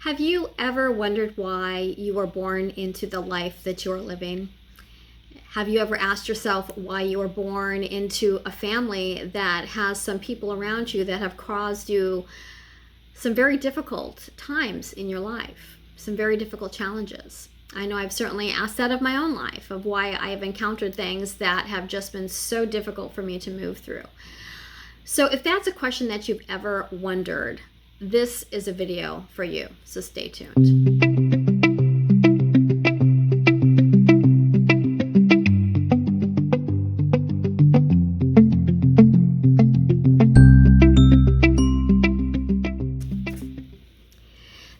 Have you ever wondered why you were born into the life that you're living? Have you ever asked yourself why you were born into a family that has some people around you that have caused you some very difficult times in your life, some very difficult challenges? I know I've certainly asked that of my own life, of why I have encountered things that have just been so difficult for me to move through. So if that's a question that you've ever wondered, this is a video for you, so stay tuned.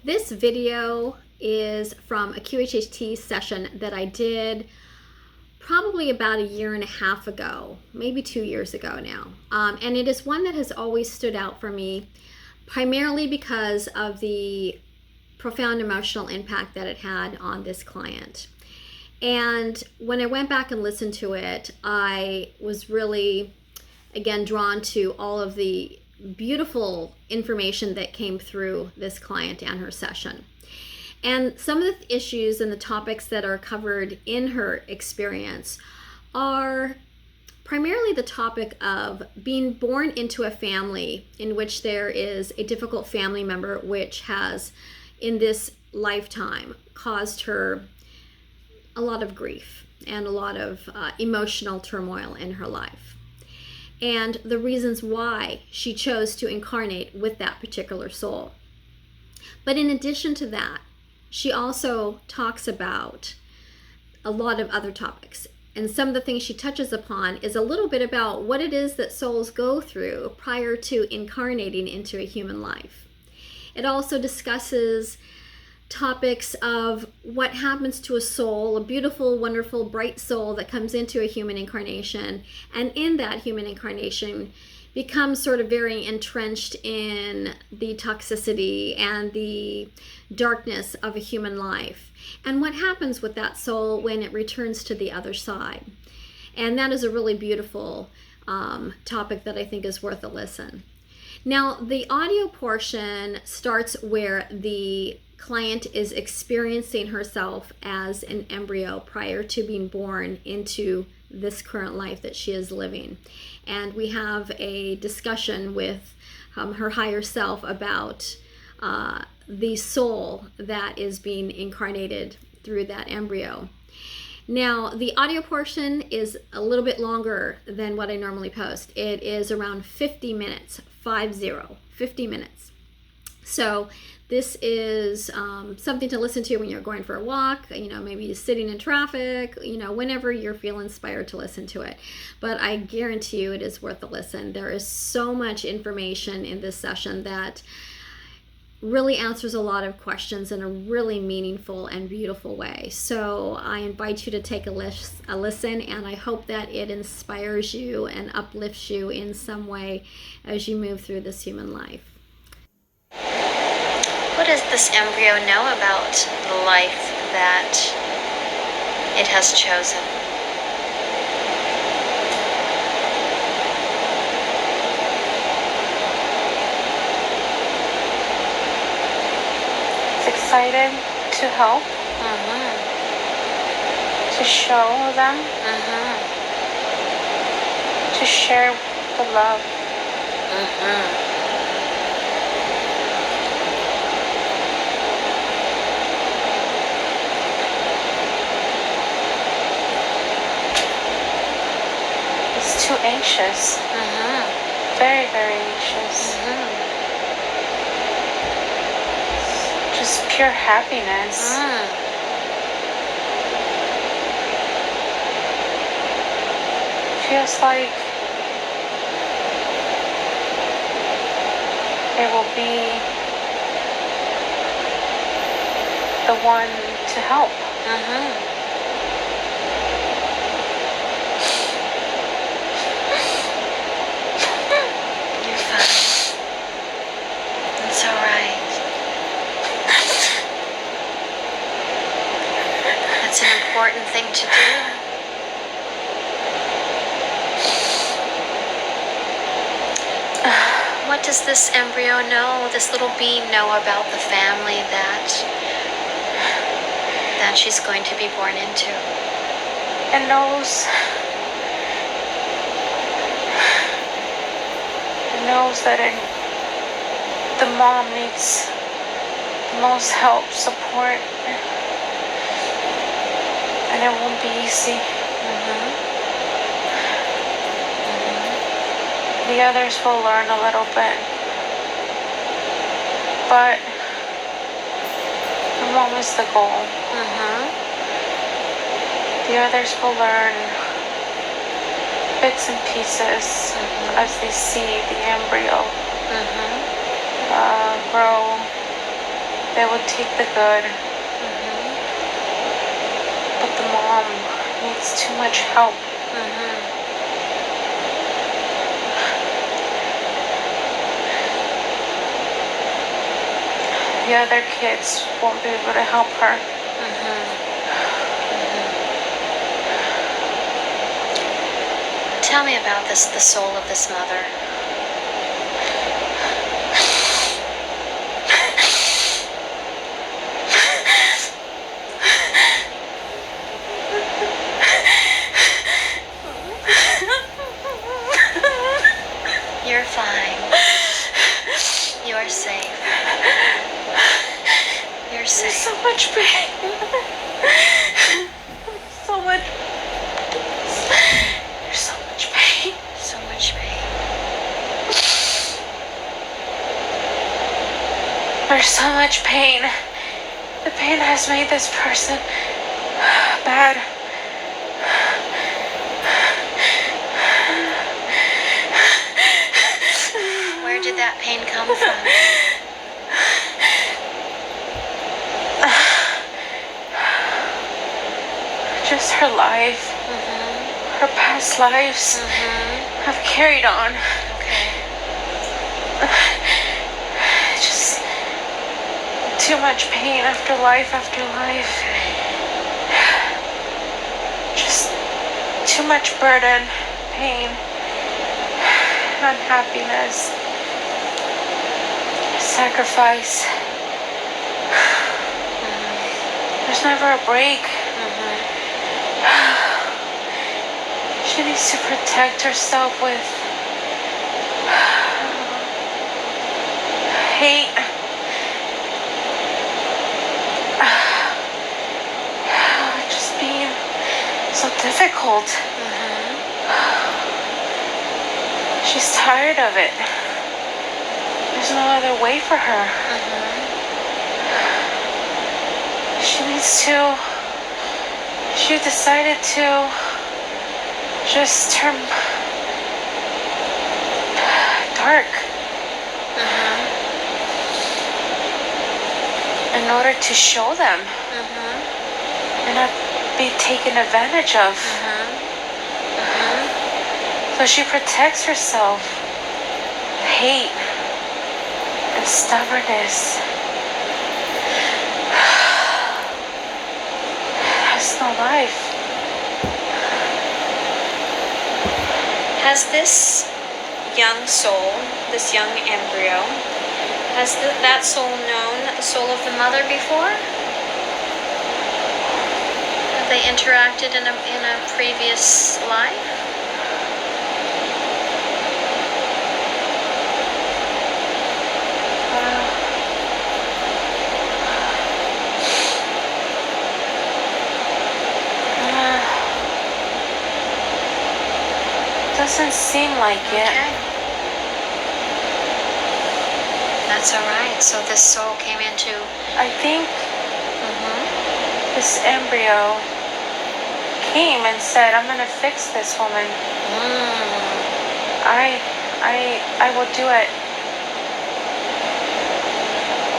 This video is from a QHHT session that I did probably about 1.5 years ago, maybe 2 years ago now. And it is one that has always stood out for me, primarily because of the profound emotional impact that it had on this client. And when I went back and listened to it, I was really, again, drawn to all of the beautiful information that came through this client and her session. And some of the issues and the topics that are covered in her experience are primarily the topic of being born into a family in which there is a difficult family member which has, in this lifetime, caused her a lot of grief and a lot of emotional turmoil in her life, and the reasons why she chose to incarnate with that particular soul. But in addition to that, she also talks about a lot of other topics. And some of the things she touches upon is a little bit about what it is that souls go through prior to incarnating into a human life. It also discusses topics of what happens to a soul, a beautiful, wonderful, bright soul that comes into a human incarnation, and in that human incarnation becomes sort of very entrenched in the toxicity and the darkness of a human life, and what happens with that soul when it returns to the other side. And that is a really beautiful topic that I think is worth a listen. Now, the audio portion starts where the client is experiencing herself as an embryo prior to being born into this current life that she is living. And we have a discussion with her higher self about the soul that is being incarnated through that embryo. Now, the audio portion is a little bit longer than what I normally post. It is around 50 minutes, 50 minutes. So this is something to listen to when you're going for a walk, maybe sitting in traffic, whenever you feel inspired to listen to it. But I guarantee you it is worth a listen. There is so much information in this session that really answers a lot of questions in a really meaningful and beautiful way. So I invite you to take a listen, and I hope that it inspires you and uplifts you in some way as you move through this human life. What does this embryo know about the life that it has chosen? It's excited to help, to show them, to share the love. It's too anxious. Very, very anxious. Just pure happiness. Feels like it will be the one to help. You're fine. It's all right. That's an important thing to do. What does this embryo know, this little being know about the family that she's going to be born into? It knows that the mom needs the most help, support, and it won't be easy. The others will learn a little bit, but the mom is the goal. The others will learn bits and pieces as they see the embryo grow. They will take the good, but the mom needs too much help. The other kids won't be able to help her. Tell me about the soul of this mother. You're fine. You're safe. You're safe. There's so much pain. So much. There's so much pain. So much pain. There's so much pain. The pain has made this person bad. Where did that pain come from? Just her life, her past lives have carried on. Okay. Just too much pain after life after life. Just too much burden, pain, unhappiness, sacrifice. There's never a break. She needs to protect herself with hate. Just being so difficult. She's tired of it. There's no other way for her. She decided to just turn dark in order to show them and not be taken advantage of. So she protects herself with hate and stubbornness. That's no life. Has this young soul, this young embryo, has that soul known the soul of the mother before? Have they interacted in a previous life? Doesn't seem like it. Okay. That's all right. So this soul came into. I think this embryo came and said, "I'm gonna fix this woman. I will do it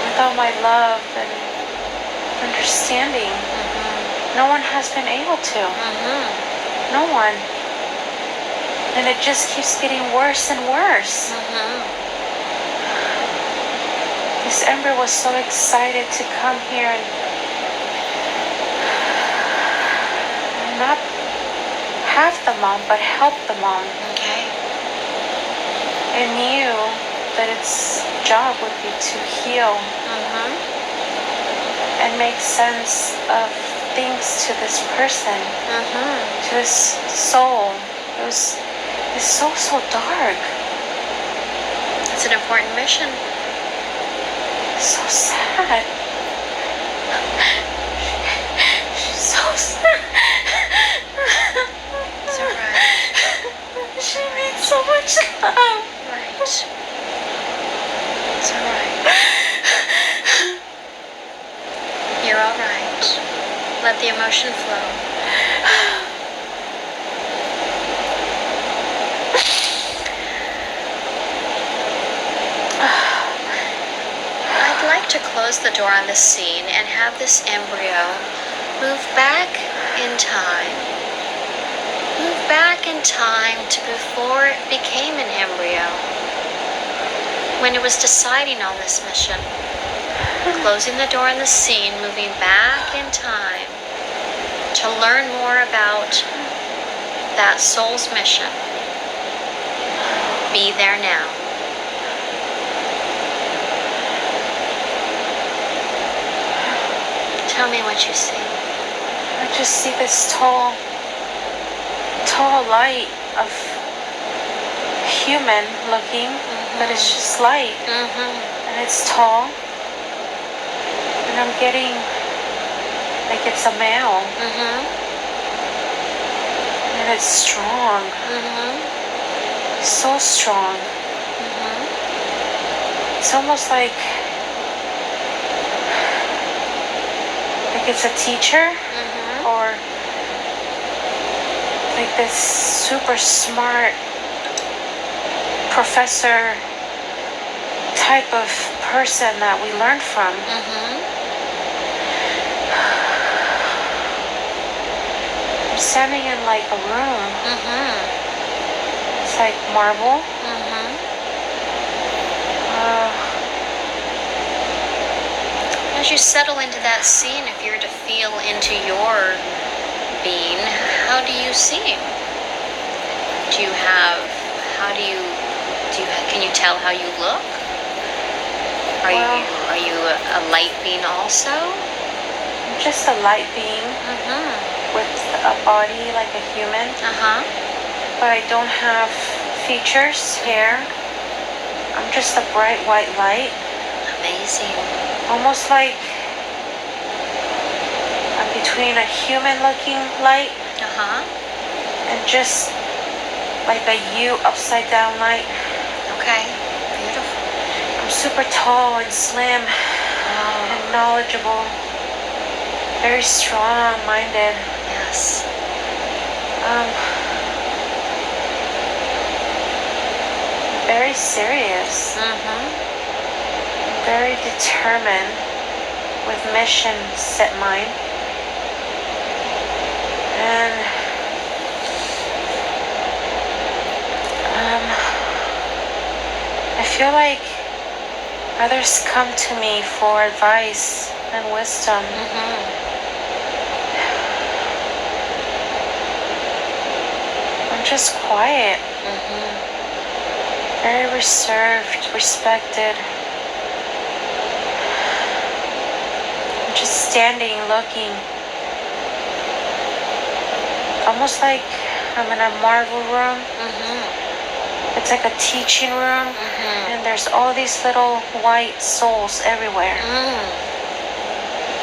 with all my love and understanding. No one has been able to. No one. And it just keeps getting worse and worse." This embryo was so excited to come here and not have the mom, but help the mom. Okay. It knew that its job would be to heal and make sense of things to this person, to his soul. It's so dark. It's an important mission. So sad. She's so sad. It's alright. She means so much love. Right. It's alright. You're alright. Let the emotion flow. I'd like to close the door on this scene and have this embryo move back in time. Move back in time to before it became an embryo, when it was deciding on this mission. Closing the door on the scene, moving back in time to learn more about that soul's mission. Be there now. Tell me what you see. I just see this tall light of human looking, but it's just light. And it's tall. And I'm getting like it's a male. And it's strong. So strong. It's almost like it's a teacher or like this super smart professor type of person that we learn from. I'm standing in like a room. It's like marble. As you settle into that scene, if you're to feel into your being, how do you see? Can you tell how you look? Are you a light being also? I'm just a light being with a body like a human. But I don't have features, hair. I'm just a bright white light. Amazing. Almost like I'm between a human looking light and just like a U upside down light. Okay, beautiful. I'm super tall and slim and knowledgeable. Very strong minded. Yes. Very serious. Very determined, with mission set mind. And I feel like others come to me for advice and wisdom. I'm just quiet. Very reserved, respected. Just standing, looking. Almost like I'm in a marble room. It's like a teaching room. And there's all these little white souls everywhere.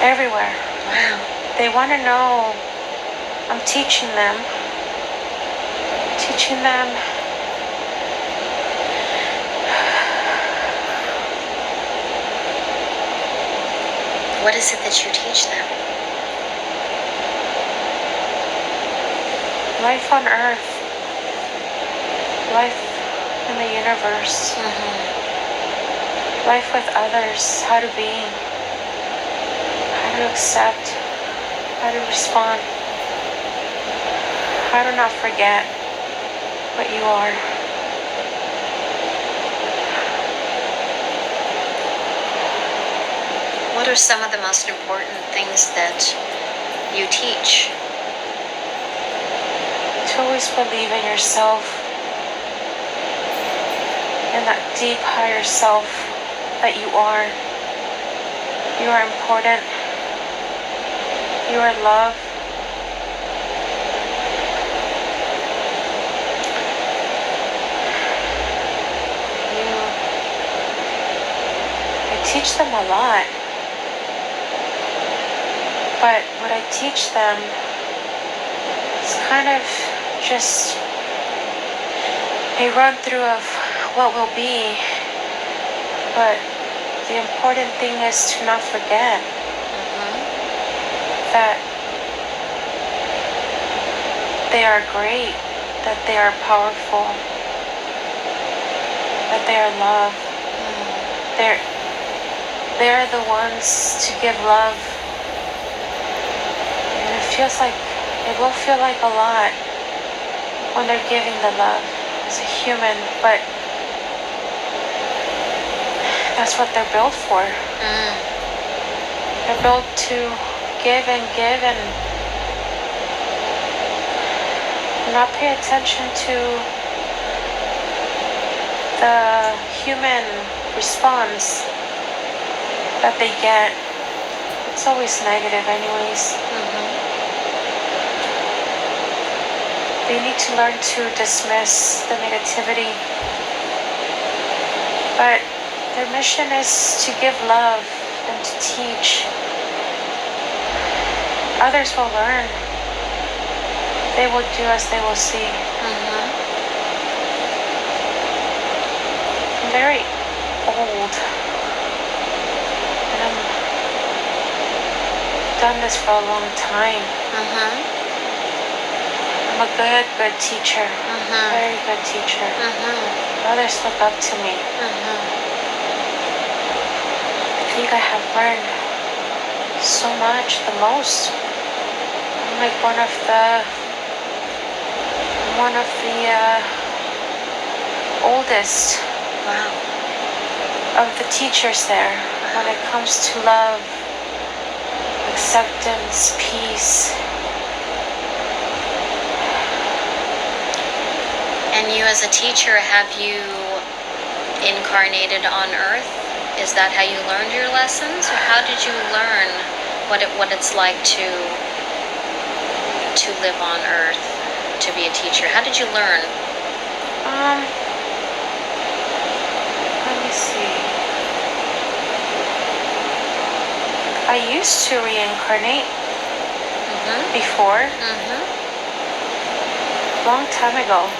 Everywhere. Wow. They want to know I'm teaching them. Teaching them What is it that you teach them? life on Earth. Life in the universe. Life with others. How to be. How to accept. How to respond. How to not forget what you are. What are some of the most important things that you teach? To always believe in yourself. in that deep higher self that you are. You are important. You are love. I teach them a lot. But what I teach them is kind of just a run through of what will be. But the important thing is to not forget that they are great, that they are powerful, that they are love. They're the ones to give love. And it will feel like a lot when they're giving the love as a human, but that's what they're built for. They're built to give and not pay attention to the human response that they get. It's always negative anyways. They need to learn to dismiss the negativity. But their mission is to give love and to teach. Others will learn. They will do as they will see. I'm very old. And I've done this for a long time. I'm a good teacher. Very good teacher. Others look up to me. I think I have learned so much, the most. I'm like one of the oldest of the teachers there when it comes to love, acceptance, peace. And you as a teacher, have you incarnated on Earth? Is that how you learned your lessons? Or how did you learn what it's like to live on Earth, to be a teacher? How did you learn? Let me see. I used to reincarnate before. Long time ago.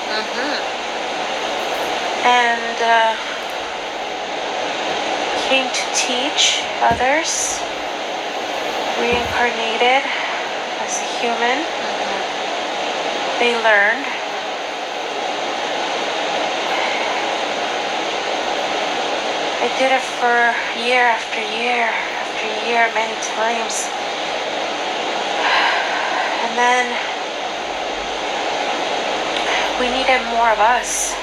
And came to teach others, reincarnated as a human. They learned. I did it for year after year after year, many times. And then we needed more of us.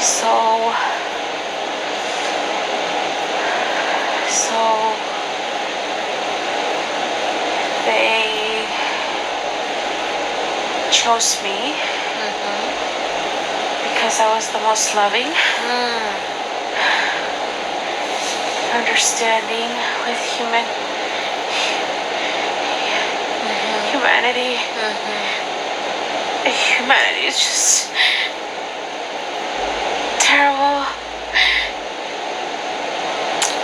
So they chose me because I was the most loving, understanding with humanity. Humanity is just terrible.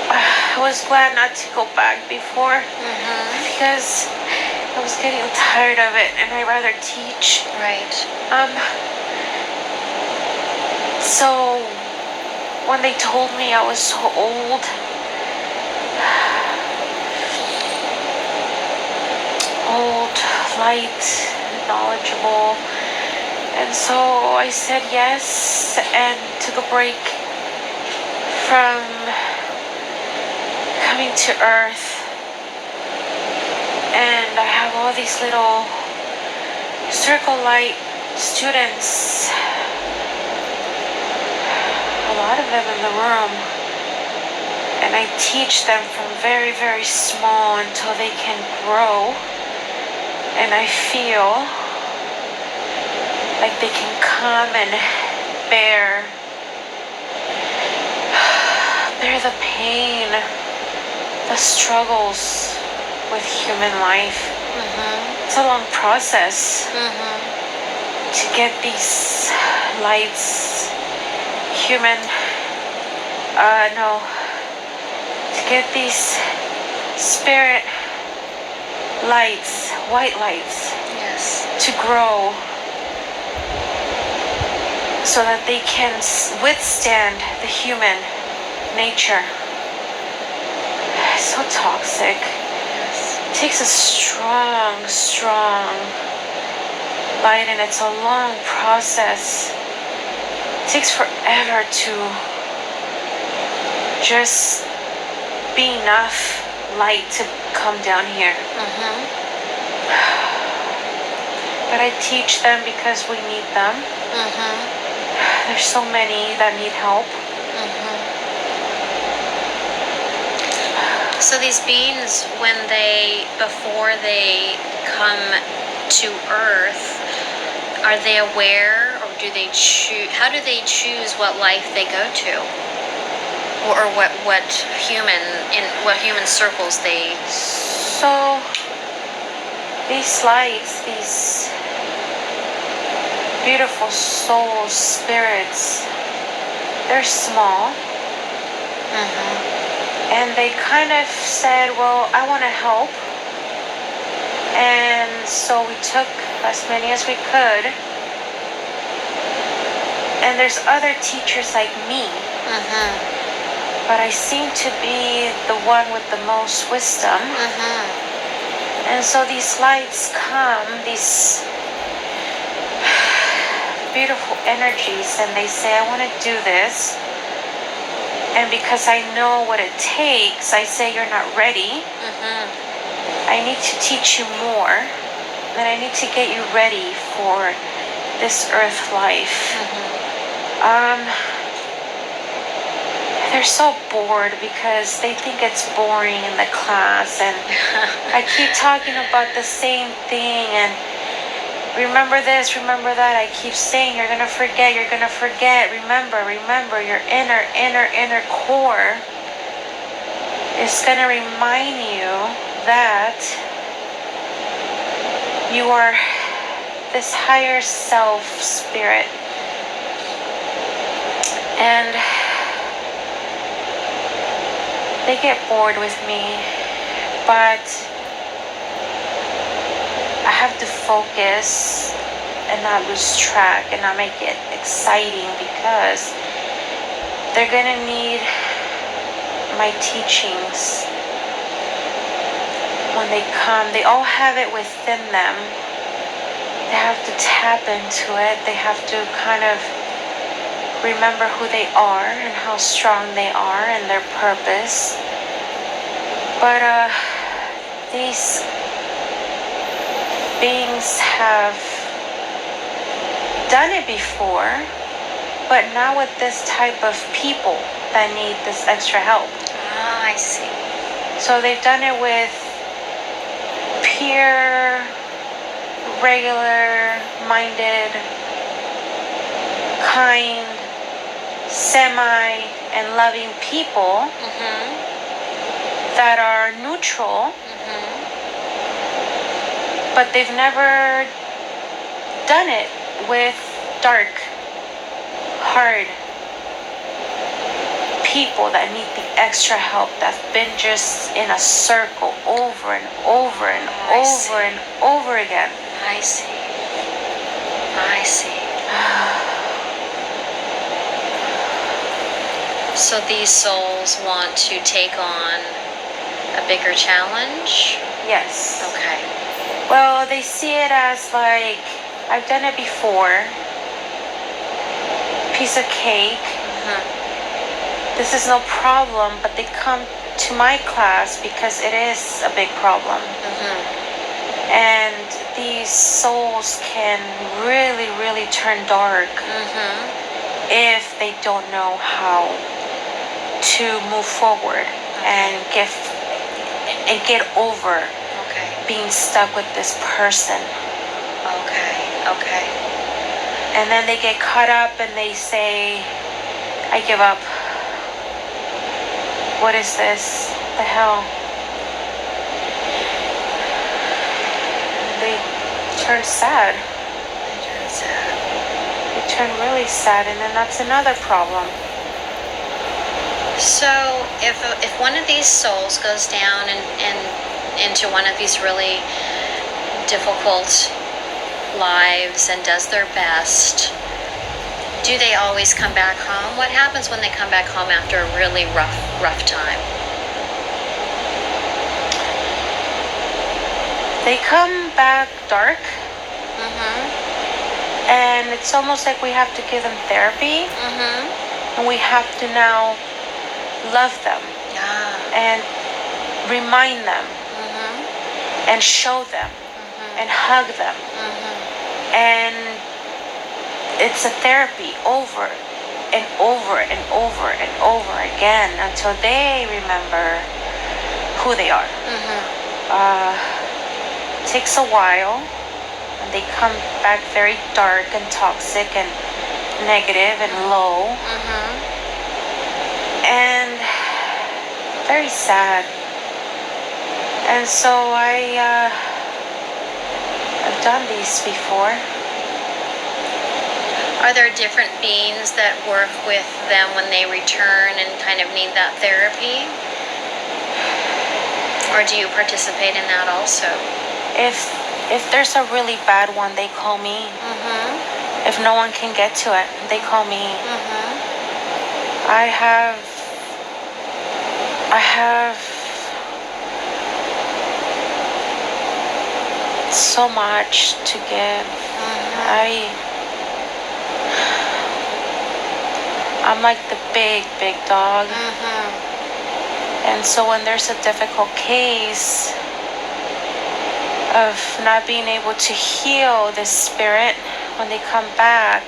I was glad not to go back before because I was getting tired of it and I'd rather teach. Right. So when they told me I was so old, light, knowledgeable, and so I said yes and took a break from coming to Earth. And I have all these little circle light students, a lot of them in the room, and I teach them from very, very small until they can grow, and I feel like they can come and bear they're the pain, the struggles with human life. It's a long process to get these lights, human, no, to get these spirit lights, white lights, Yes. to grow so that they can withstand the human nature. It's so toxic. Yes. It takes a strong, strong light, and it's a long process. It takes forever to just be enough light to come down here. But I teach them because we need them. There's so many that need help. So these beings, before they come to Earth, are they aware, or do they choose? How do they choose what life they go to, or what human circles they? So these lights, these beautiful soul spirits, they're small. And they kind of said, well, I want to help. And so we took as many as we could. And there's other teachers like me. But I seem to be the one with the most wisdom. And so these lights come, these beautiful energies, and they say, I want to do this. And because I know what it takes, I say, you're not ready. I need to teach you more. And I need to get you ready for this earth life. They're so bored because they think it's boring in the class. And I keep talking about the same thing. And remember this, remember that. I keep saying, you're going to forget, you're going to forget. Remember, your inner core is going to remind you that you are this higher self spirit. And they get bored with me, but I have to focus and not lose track and not make it exciting, because they're gonna need my teachings when they come. They all have it within them. They have to tap into it. They have to kind of remember who they are and how strong they are and their purpose. But these beings have done it before, but not with this type of people that need this extra help. I see. So they've done it with pure, regular-minded, kind, semi, and loving people that are neutral. But they've never done it with dark, hard people that need the extra help, that's been just in a circle over and over and over and over again. I see. So these souls want to take on a bigger challenge? Yes. Okay. Well, they see it as like, I've done it before. Piece of cake. This is no problem, but they come to my class because it is a big problem. And these souls can really, really turn dark if they don't know how to move forward and get over being stuck with this person. Okay. And then they get caught up and they say, I give up. what is this? The hell? They turn sad. They turn sad. They turn really sad, and then that's another problem. So if one of these souls goes down and into one of these really difficult lives and does their best, do they always come back home? What happens when they come back home after a really rough time? They come back dark, Mm-hmm. and it's almost like we have to give them therapy, Mm-hmm. and we have to now love them Yeah. and remind them Mm-hmm. and show them Mm-hmm. and hug them. Mm-hmm. And it's a therapy over and over and over and over again until they remember who they are. It takes a while, and they come back very dark and toxic and negative and low Mm-hmm. and very sad. And so I've done these before. Are there different beings that work with them when they return and kind of need that therapy? Or do you participate in that also? If there's a really bad one, they call me. Mm-hmm. If no one can get to it, they call me. Mm-hmm. I have so much to give. I'm like the big dog. And so when there's a difficult case of not being able to heal this spirit when they come back,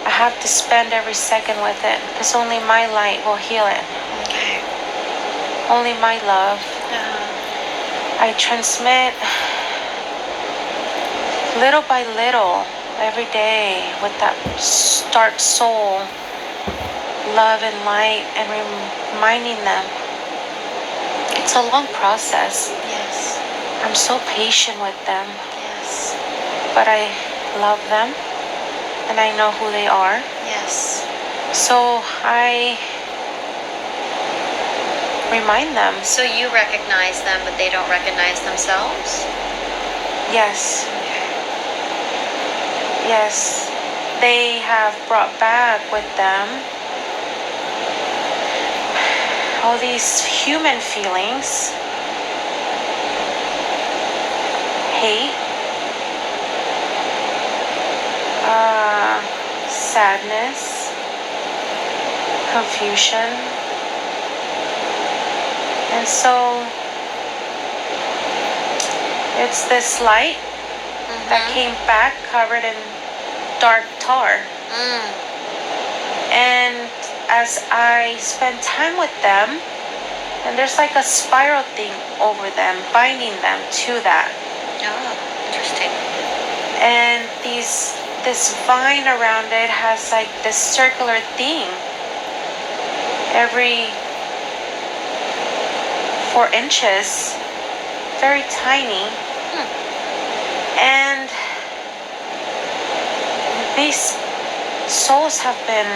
I have to spend every second with it, because only my light will heal it. Okay. Only my love. I transmit little by little every day with that dark soul, love and light, and reminding them. It's a long process. Yes. I'm so patient with them, Yes. but I love them and I know who they are. Yes. So I remind them. So you recognize them, but they don't recognize themselves? Yes. Yes. They have brought back with them all these human feelings. Hate. Sadness. Confusion. And so it's this light that came back covered in dark tar. And as I spend time with them, and there's like a spiral thing over them, binding them to that. Oh, interesting. And this vine around it has like this circular thing every 4 inches, very tiny. And these souls have been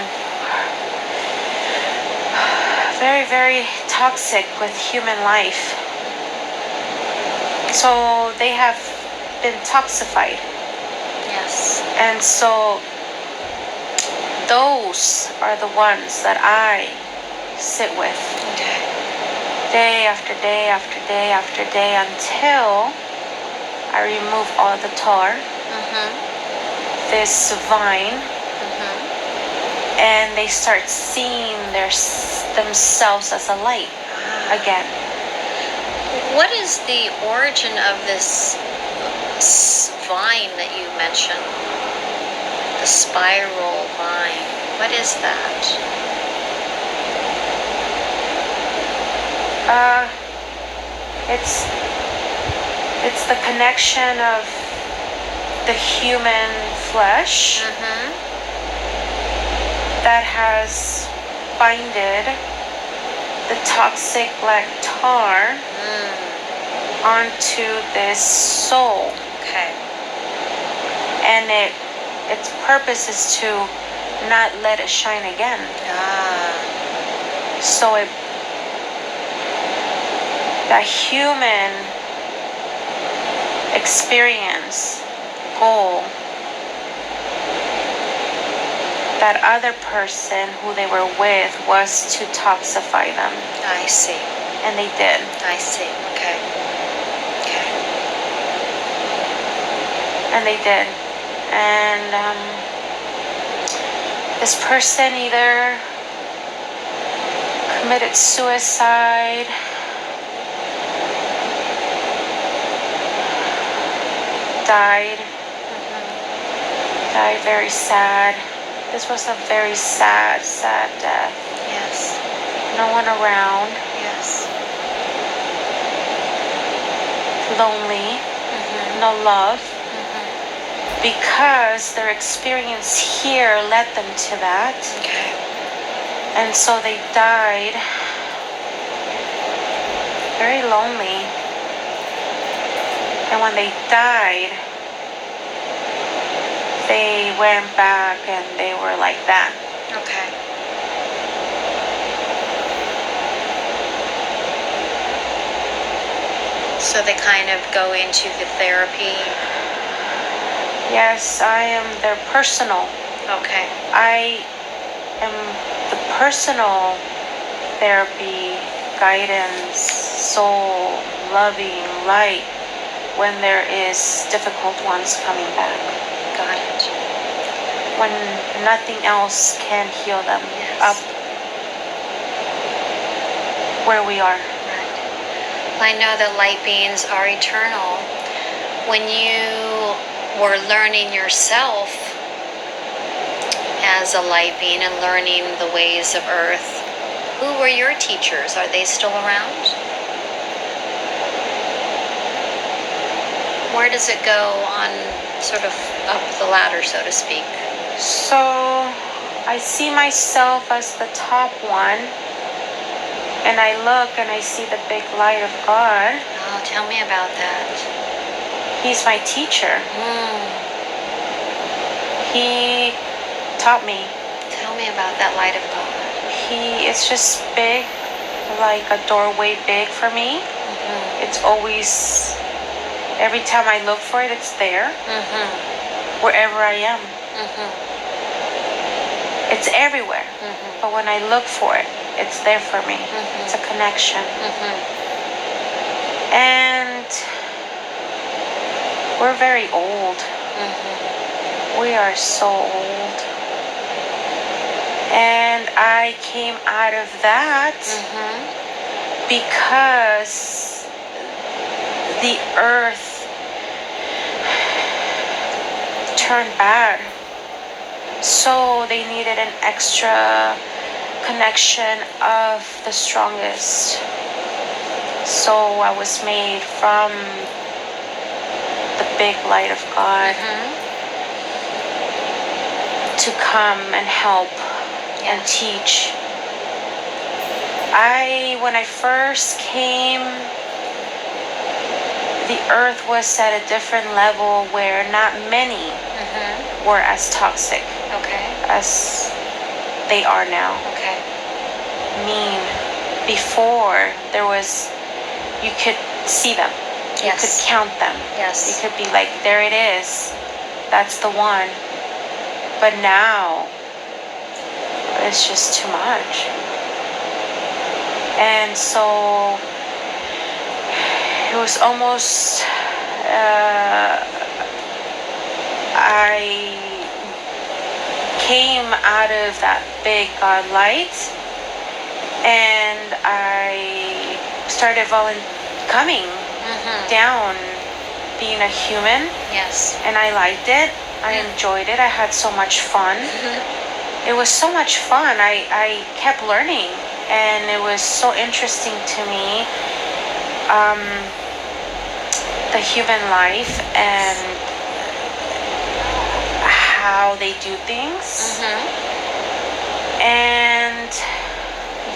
very, very toxic with human life. So they have been toxified. Yes. And so those are the ones that I sit with day after day after day after day until I remove all the tar, this vine, and they start seeing themselves as a light again. What is the origin of this vine that you mentioned? The spiral vine. What is that? It's the connection of the human flesh that has binded the toxic black tar onto this soul. Okay. And its purpose is to not let it shine again. So that human experience, goal, that other person who they were with was to toxify them. I see. And they did. I see. Okay. Okay. And they did. And this person either committed suicide, died very sad. This was a very sad death. Yes. No one around. Yes. Lonely. No love. Because their experience here led them to that. Okay. And so they died very lonely. And when they died, they went back and they were like that. Okay. So they kind of go into the therapy. Yes, I am their personal. Okay. I am the personal therapy, guidance, soul, loving, light when there is difficult ones coming back. Got it. When nothing else can heal them up where we are. Right. I know that light beings are eternal. When you were learning yourself as a light being and learning the ways of Earth, who were your teachers? Are they still around? Where does it go on sort of up the ladder, so to speak? So I see myself as the top one, and I look and I see the big light of God. Oh, tell me about that. He's my teacher. He taught me. Tell me about that light of God. It's just big, like a doorway big for me. It's always, every time I look for it, it's there. Wherever I am. It's everywhere. But when I look for it, it's there for me. It's a connection. And we're very old. We are so old. And I came out of that because the earth turned bad. So they needed an extra connection of the strongest. So I was made from the big light of God to come and help and teach. When I first came, the earth was at a different level where not many were as toxic as they are now. Mean. Before, there was, you could see them. You could count them. You could be like, there it is. That's the one. But now, it's just too much. And so, it was almost, I came out of that big God light, and I started coming down, being a human. And I liked it. I enjoyed it. I had so much fun. It was so much fun. I kept learning, and it was so interesting to me, the human life and how they do things. And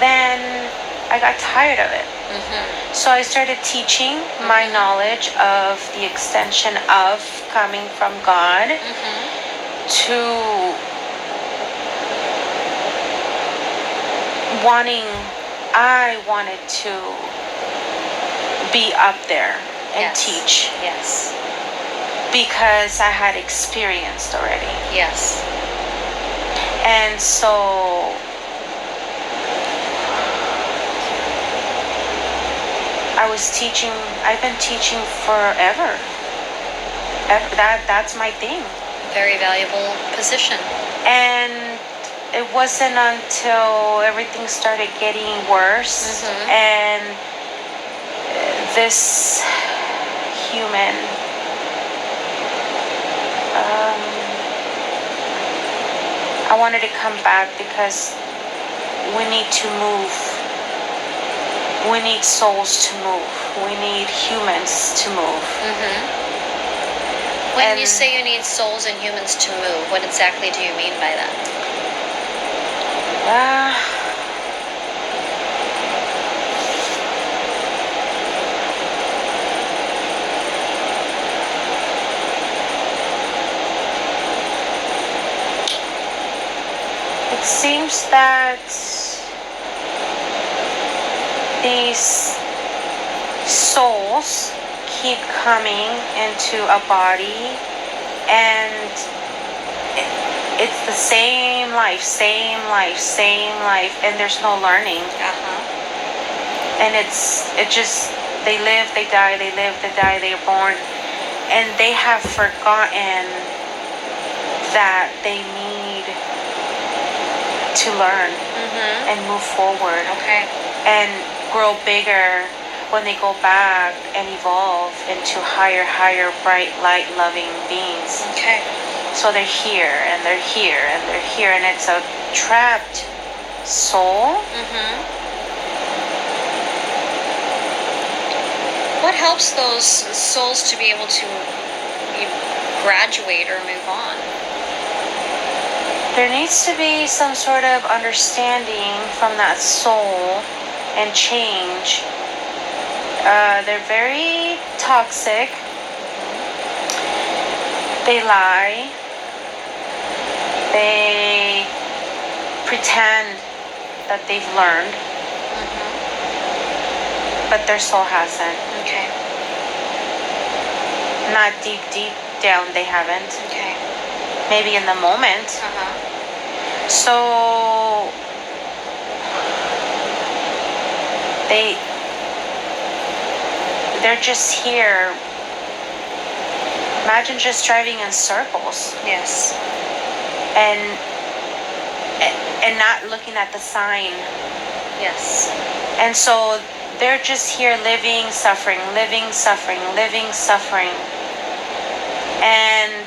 then I got tired of it. Mm-hmm. So I started teaching my knowledge of the extension of coming from God to I wanted to be up there and Yes. teach Yes. because I had experienced already. Yes. And so I've been teaching forever. That's my thing. Very valuable position. And it wasn't until everything started getting worse and this human I wanted to come back because we need to move. We need souls to move. We need humans to move. When you say you need souls and humans to move, what exactly do you mean by that? It seems that these souls keep coming into a body and it's the same life, and there's no learning. And they live, they die, they live, they die, they are born, and they have forgotten that they need to learn and move forward. Okay. And grow bigger when they go back and evolve into higher, bright, light, loving beings. Okay. So they're here and they're here and they're here, and it's a trapped soul. What helps those souls to be able to graduate or move on? There needs to be some sort of understanding from that soul and change. They're very toxic. They lie. They pretend that they've learned, but their soul hasn't. Okay. Not deep down, they haven't. Okay. Maybe in the moment. So they're just here. Imagine just driving in circles. Yes. And not looking at the sign. Yes. And so they're just here living, suffering. And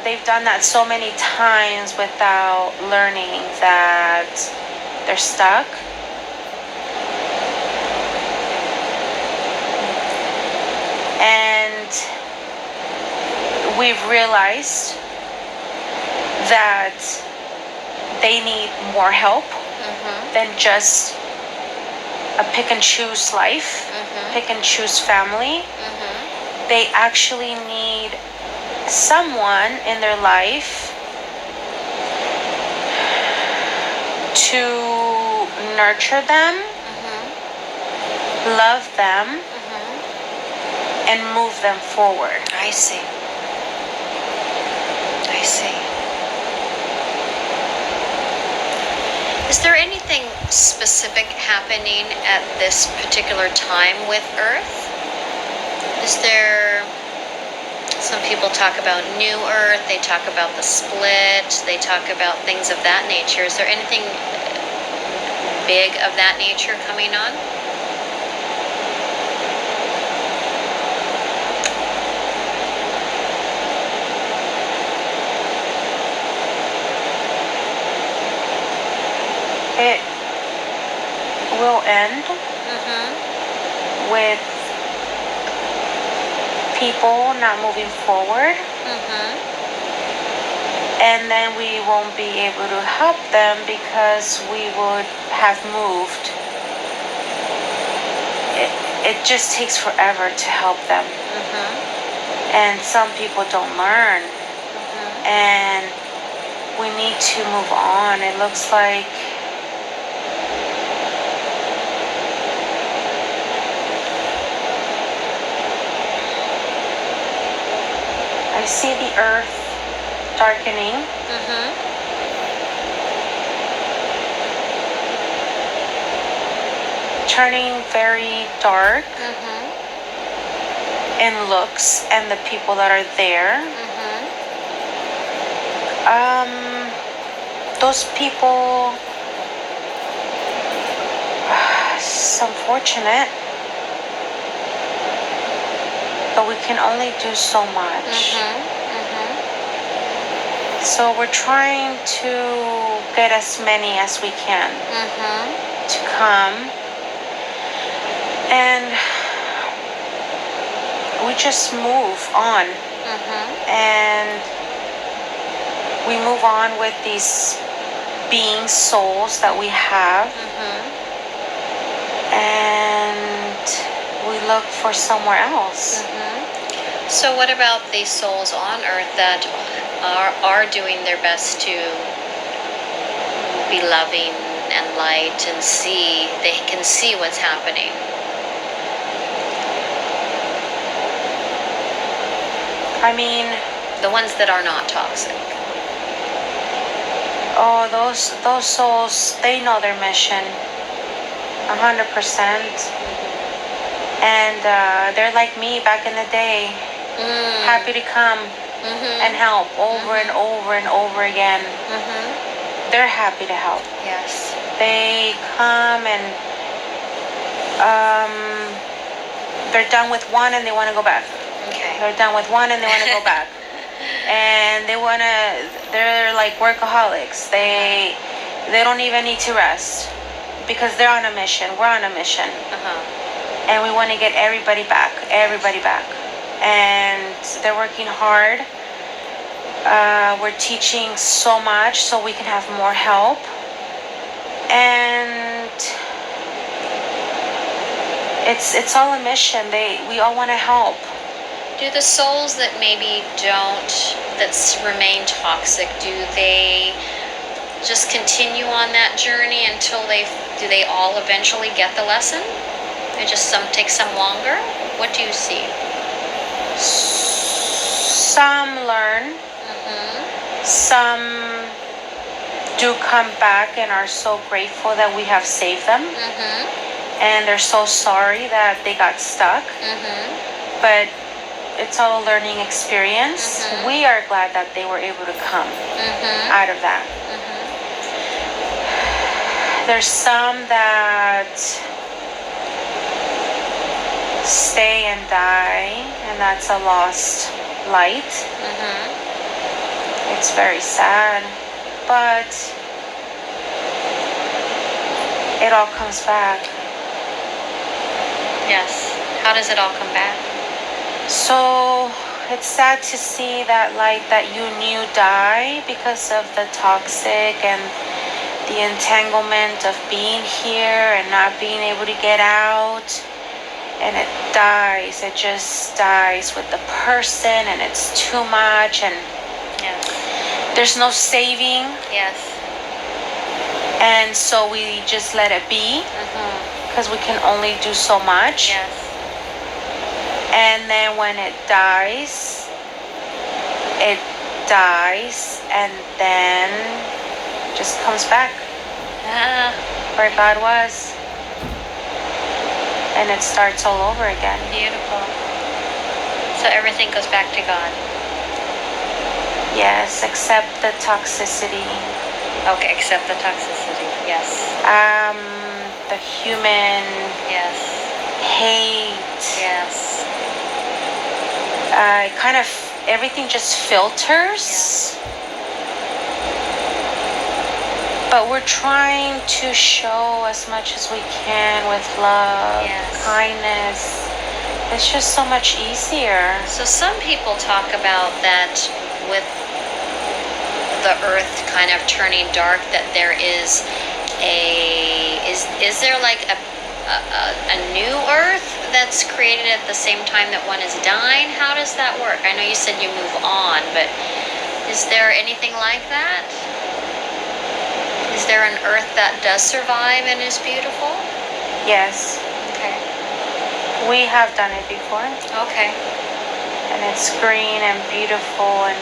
they've done that so many times without learning that they're stuck. And we've realized that they need more help than just a pick and choose life, pick and choose family. They actually need someone in their life to nurture them, love them, and move them forward. I see. Is there anything specific happening at this particular time with Earth? Is there... Some people talk about New Earth, they talk about the split, they talk about things of that nature. Is there anything big of that nature coming on? It will end with people not moving forward. And then we won't be able to help them because we would have moved it just takes forever to help them. And some people don't learn. And we need to move on. It looks like I see the earth darkening. Turning very dark in looks and the people that are there. Those people, it's unfortunate, but we can only do so much. So we're trying to get as many as we can to come, and we just move on, and we move on with these beings, souls that we have, and we look for somewhere else. So what about these souls on earth that are doing their best to be loving and light and see, they can see what's happening? I mean, the ones that are not toxic. Oh, those souls, they know their mission 100%. And they're like me back in the day, happy to come and help over and over and over again. They're happy to help. Yes. They come and they're done with one and they want to go back. Okay. They're done with one and they want to go back. And they're like workaholics. They don't even need to rest because they're on a mission. We're on a mission. And we want to get everybody back. And they're working hard. We're teaching so much so we can have more help. And it's all a mission. We all want to help. Do the souls that maybe that remain toxic, do they just continue on that journey until do they all eventually get the lesson? It just takes some longer? What do you see? Some learn. Some do come back and are so grateful that we have saved them. And they're so sorry that they got stuck. But it's all a learning experience. We are glad that they were able to come out of that. There's some that stay and die, and that's a lost light. It's very sad, but it all comes back. Yes. How does it all come back? So it's sad to see that light that you knew die because of the toxic and the entanglement of being here and not being able to get out. And it dies. It just dies with the person, and it's too much, and there's no saving. Yes. And so we just let it be because we can only do so much. Yes. And then when it dies, and then just comes back where God was. And it starts all over again. Beautiful. So everything goes back to God. Yes, except the toxicity. Okay, except the toxicity. Yes. The human hate. Yes. Kind of everything just filters. But we're trying to show as much as we can with love, kindness. It's just so much easier. So some people talk about that with the earth kind of turning dark, that there is there like a new earth that's created at the same time that one is dying? How does that work? I know you said you move on, but is there anything like that? Is there an earth that does survive and is beautiful? Yes, Okay. we have done it before. Okay. And it's green and beautiful and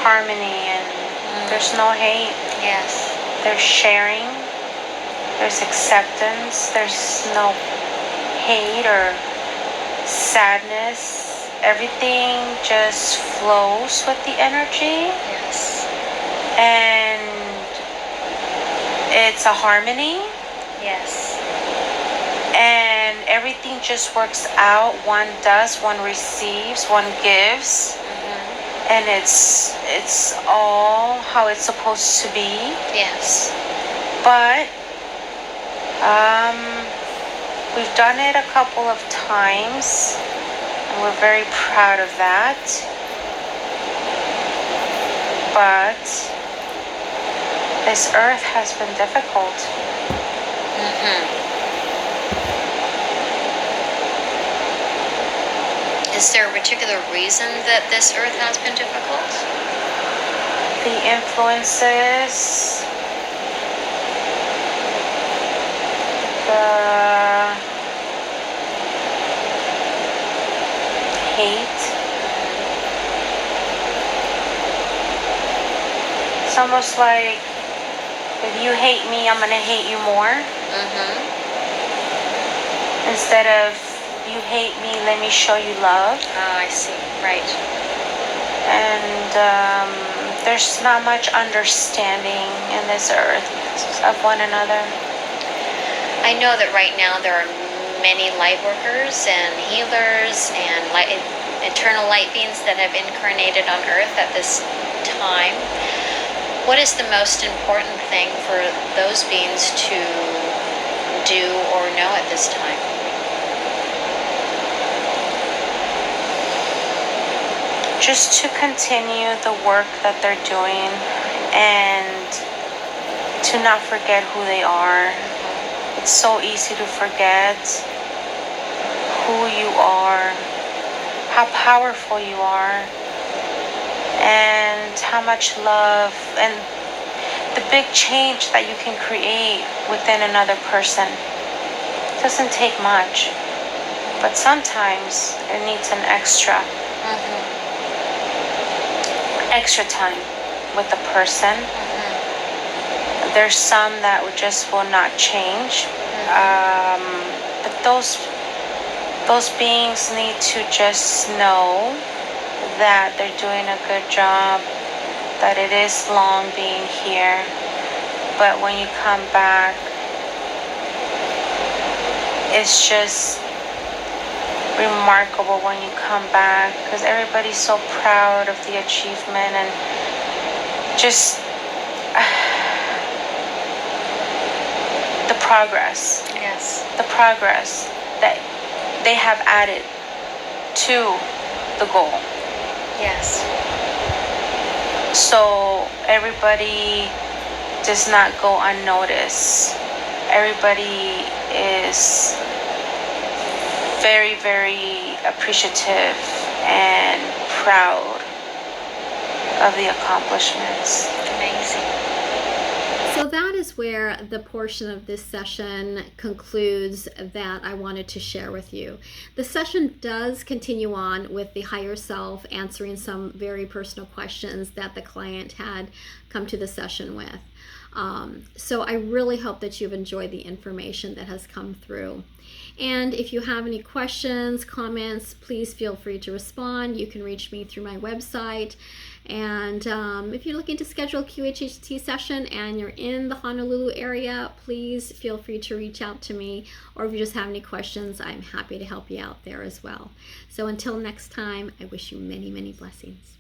harmony, and there's no hate. Yes. There's sharing. There's acceptance. There's no hate or sadness. Everything just flows with the energy, Yes. and it's a harmony, Yes. and everything just works out. One does, one receives, one gives, and it's all how it's supposed to be. Yes. But we've done it a couple of times, and we're very proud of that. But this earth has been difficult. Is there a particular reason that this earth has been difficult? The influences, the hate. It's almost like, if you hate me, I'm gonna hate you more. Instead of, you hate me, let me show you love. Oh, I see. Right. And there's not much understanding in this earth of one another. I know that right now there are many light workers and healers and eternal light beings that have incarnated on earth at this time. What is the most important thing for those beings to do or know at this time? Just to continue the work that they're doing, and to not forget who they are. It's so easy to forget who you are, how powerful you are, and how much love and the big change that you can create within another person. It doesn't take much, but sometimes it needs an extra time with the person. There's some that just will not change, but those beings need to just know that they're doing a good job, that it is long being here, but when you come back, it's just remarkable when you come back, because everybody's so proud of the achievement and just the progress. Yes. The progress that they have added to the goal. Yes. So everybody does not go unnoticed. Everybody is very, very appreciative and proud of the accomplishments. Amazing. So that is where the portion of this session concludes that I wanted to share with you. The session does continue on with the higher self answering some very personal questions that the client had come to the session with. So I really hope that you've enjoyed the information that has come through. And if you have any questions, comments, please feel free to respond. You can reach me through my website. And if you're looking to schedule a QHHT session and you're in the Honolulu area, please feel free to reach out to me. Or if you just have any questions, I'm happy to help you out there as well. So until next time, I wish you many, many blessings.